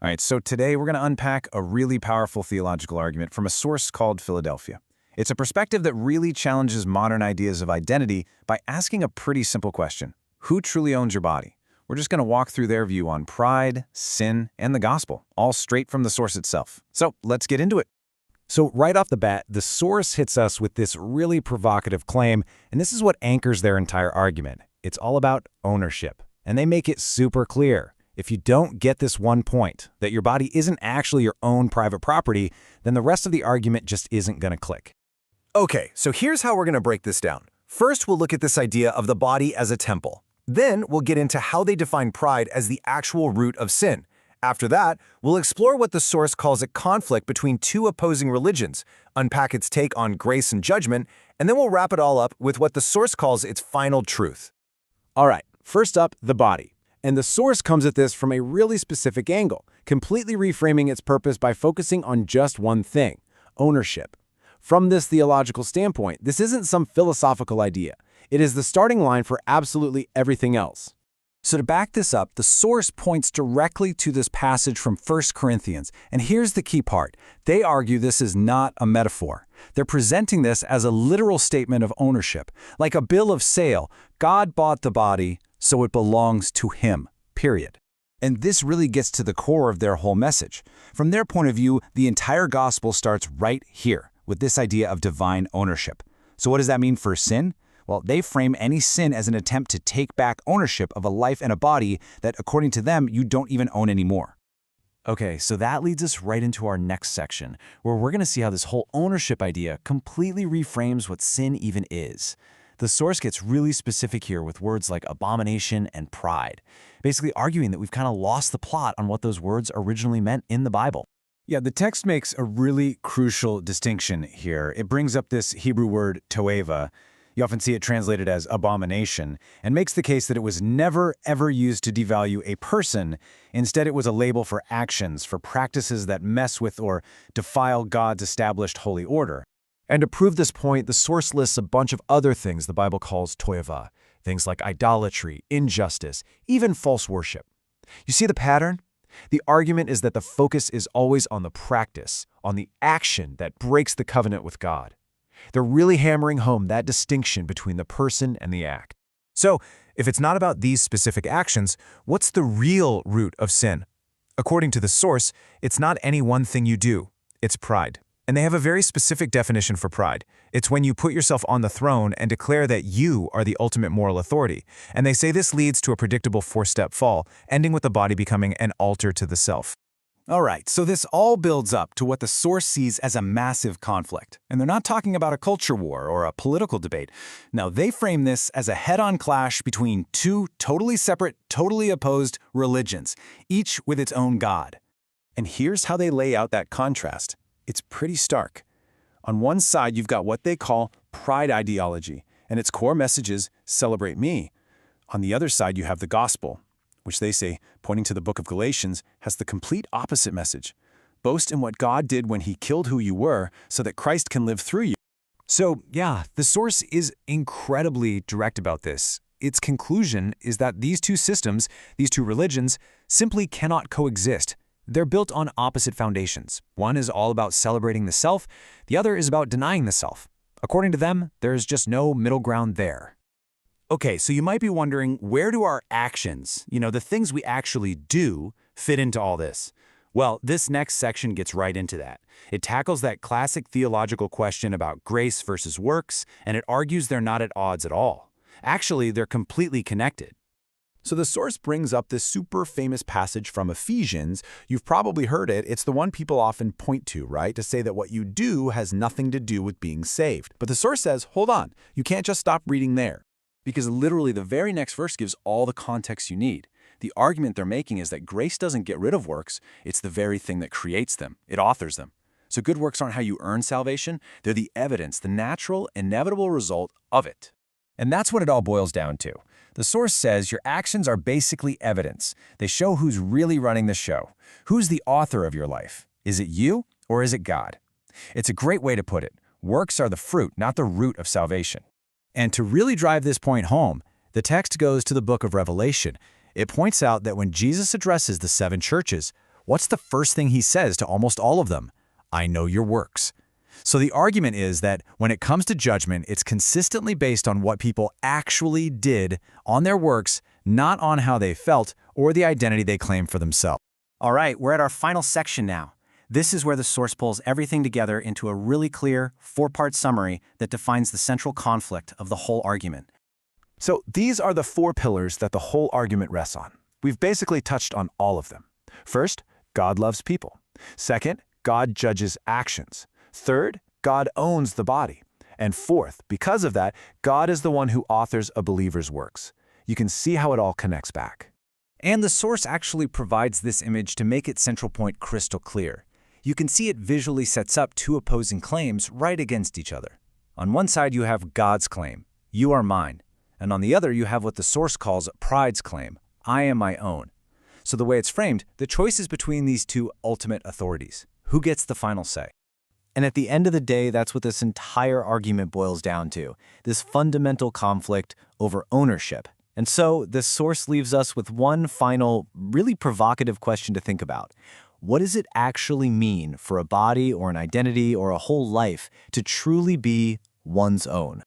All right, so today we're going to unpack a really powerful theological argument from a source called Philadelphia. It's a perspective that really challenges modern ideas of identity by asking a pretty simple question. Who truly owns your body? We're just going to walk through their view on pride, sin, and the gospel, all straight from the source itself. So let's get into it. So right off the bat, the source hits us with this really provocative claim, and this is what anchors their entire argument. It's all about ownership, and they make it super clear. If you don't get this one point, that your body isn't actually your own private property, then the rest of the argument just isn't going to click. Okay, so here's how we're going to break this down. First, we'll look at this idea of the body as a temple. Then, we'll get into how they define pride as the actual root of sin. After that, we'll explore what the source calls a conflict between two opposing religions, unpack its take on grace and judgment, and then we'll wrap it all up with what the source calls its final truth. All right, first up, the body. And the source comes at this from a really specific angle, completely reframing its purpose by focusing on just one thing: ownership. From this theological standpoint, this isn't some philosophical idea. It is the starting line for absolutely everything else. So to back this up, the source points directly to this passage from 1 Corinthians, and here's the key part. They argue this is not a metaphor. They're presenting this as a literal statement of ownership, like a bill of sale. God bought the body, so it belongs to Him, period. And this really gets to the core of their whole message. From their point of view, the entire gospel starts right here, with this idea of divine ownership. So what does that mean for sin? Well, they frame any sin as an attempt to take back ownership of a life and a body that, according to them, you don't even own anymore. Okay, so that leads us right into our next section, where we're going to see how this whole ownership idea completely reframes what sin even is. The source gets really specific here with words like abomination and pride, basically arguing that we've kind of lost the plot on what those words originally meant in the Bible. Yeah, the text makes a really crucial distinction here. It brings up this Hebrew word toeva. You often see it translated as abomination, and makes the case that it was never, ever used to devalue a person. Instead, it was a label for actions, for practices that mess with or defile God's established holy order. And to prove this point, the source lists a bunch of other things the Bible calls toeva, things like idolatry, injustice, even false worship. You see the pattern? The argument is that the focus is always on the practice, on the action that breaks the covenant with God. They're really hammering home that distinction between the person and the act. So, if it's not about these specific actions, what's the real root of sin? According to the source, it's not any one thing you do. It's pride. And they have a very specific definition for pride. It's when you put yourself on the throne and declare that you are the ultimate moral authority. And they say this leads to a predictable four-step fall, ending with the body becoming an altar to the self. All right, so this all builds up to what the source sees as a massive conflict. And they're not talking about a culture war or a political debate. No, they frame this as a head-on clash between two totally separate, totally opposed religions, each with its own God. And here's how they lay out that contrast. It's pretty stark. On one side, you've got what they call pride ideology, and its core message is celebrate me. On the other side, you have the gospel, which they say, pointing to the book of Galatians, has the complete opposite message. Boast in what God did when He killed who you were so that Christ can live through you. So, yeah, the source is incredibly direct about this. Its conclusion is that these two systems, these two religions, simply cannot coexist. They're built on opposite foundations. One is all about celebrating the self, the other is about denying the self. According to them, there's just no middle ground there. Okay, so you might be wondering, where do our actions, the things we actually do, fit into all this? Well, this next section gets right into that. It tackles that classic theological question about grace versus works, and it argues they're not at odds at all. Actually, they're completely connected. So the source brings up this super famous passage from Ephesians. You've probably heard it. It's the one people often point to, right? To say that what you do has nothing to do with being saved. But the source says, hold on, you can't just stop reading there. Because literally the very next verse gives all the context you need. The argument they're making is that grace doesn't get rid of works, it's the very thing that creates them. It authors them. So good works aren't how you earn salvation, they're the evidence, the natural, inevitable result of it. And that's what it all boils down to. The source says your actions are basically evidence. They show who's really running the show. Who's the author of your life? Is it you or is it God? It's a great way to put it. Works are the fruit, not the root of salvation. And to really drive this point home, the text goes to the book of Revelation. It points out that when Jesus addresses the seven churches, What's the first thing he says to almost all of them? I know your works. So the argument is that when it comes to judgment, it's consistently based on what people actually did on their works, not on how they felt or the identity they claim for themselves. All right, we're at our final section now. This is where the source pulls everything together into a really clear, four-part summary that defines the central conflict of the whole argument. So these are the 4 pillars that the whole argument rests on. We've basically touched on all of them. First, God loves people. Second, God judges actions. Third, God owns the body. And fourth, because of that, God is the one who authors a believer's works. You can see how it all connects back. And the source actually provides this image to make its central point crystal clear. You can see it visually sets up 2 opposing claims right against each other. On one side, you have God's claim, you are mine. And on the other, you have what the source calls pride's claim, I am my own. So the way it's framed, the choice is between these 2 ultimate authorities. Who gets the final say? And at the end of the day, that's what this entire argument boils down to, this fundamental conflict over ownership. And so this source leaves us with one final, really provocative question to think about. What does it actually mean for a body or an identity or a whole life to truly be one's own?